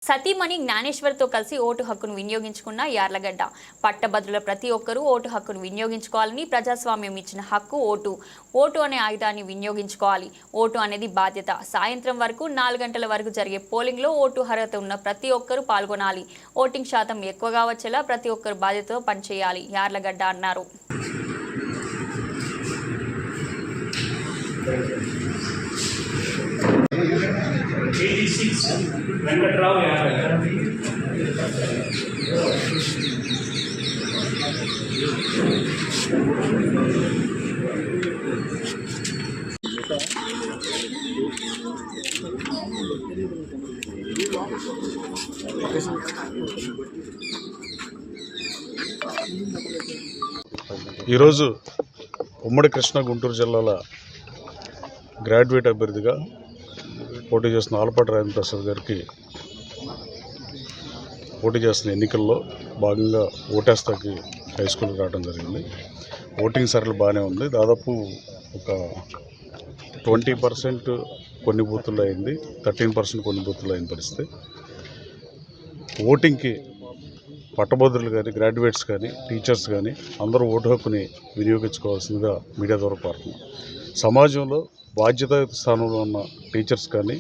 సతీమణి జ్ఞానేశ్వర్తో కలిసి ఓటు హక్కును వినియోగించుకున్న యార్లగడ్డ పట్టభద్రుల ప్రతి ఒక్కరూ ఓటు హక్కును వినియోగించుకోవాలని ప్రజాస్వామ్యం ఇచ్చిన హక్కు ఓటు అనే ఆయుధాన్ని వినియోగించుకోవాలి. ఓటు అనేది బాధ్యత. సాయంత్రం వరకు 4 గంటల వరకు జరిగే పోలింగ్లో ఓటు అర్హత ఉన్న ప్రతి ఒక్కరూ పాల్గొనాలి. ఓటింగ్ శాతం ఎక్కువగా వచ్చేలా ప్రతి ఒక్కరు బాధ్యతతో పనిచేయాలి. యార్లగడ్డ అన్నారు. వెంకట్రావు ఈరోజు ఉమ్మడి కృష్ణా గుంటూరు జిల్లాల గ్రాడ్యుయేట్ అభ్యర్థిగా పోటీ చేస్తున్న ఆలపాటి రాజేంద్ర ప్రసాద్ గారికి పోటీ చేస్తున్న ఎన్నికల్లో భాగంగా ఓటేస్తాకి హై స్కూల్కి రావడం జరిగింది. ఓటింగ్ సరళి బాగానే ఉంది. దాదాపు ఒక 20% కొన్ని బూతుల్లో అయింది, 13% కొన్ని బూతుల్లో అయిన పరిస్థితి. ఓటింగ్కి పట్టభద్రులు కానీ, గ్రాడ్యుయేట్స్ కానీ, టీచర్స్ కానీ అందరూ ఓటు హక్కుని వినియోగించుకోవాల్సిందిగా మీడియా ద్వారా కోరుతున్నాం. సమాజంలో బాధ్యతాయుత స్థానంలో ఉన్న టీచర్స్ కానీ,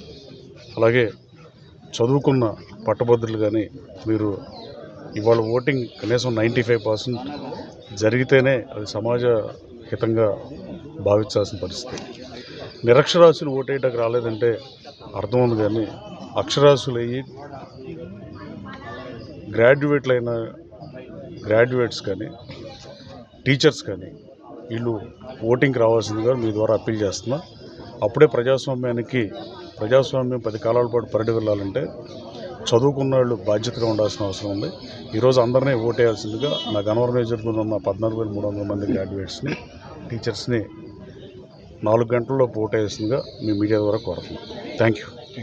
అలాగే చదువుకున్న పట్టభద్రులు కానీ మీరు ఇవాళ ఓటింగ్ కనీసం 95% జరిగితేనే అది సమాజ హితంగా భావించాల్సిన పరిస్థితి. నిరక్షరాస్యులు ఓటేయడానికి రాలేదంటే అర్థం ఉంది, కానీ అక్షరాస్యులు అయ్యి గ్రాడ్యుయేట్స్ కానీ, టీచర్స్ కానీ వీళ్ళు ఓటింగ్కి రావాల్సిందిగా మీ ద్వారా అప్పీల్ చేస్తున్నా. అప్పుడే ప్రజాస్వామ్యం 10 కాలాల పాటు పరిడి వెళ్ళాలంటే చదువుకున్న వాళ్ళు బాధ్యతగా ఉండాల్సిన అవసరం ఉంది. ఈరోజు అందరినీ ఓటేయాల్సిందిగా నా గన్నవరం నియోజకవర్గంలో ఉన్న 14,300 మంది గ్రాడ్యుయేట్స్ని, టీచర్స్ని 4 గంటల్లో ఓటేయాల్సిందిగా మీ మీడియా ద్వారా కోరుతున్నాను. Thank you.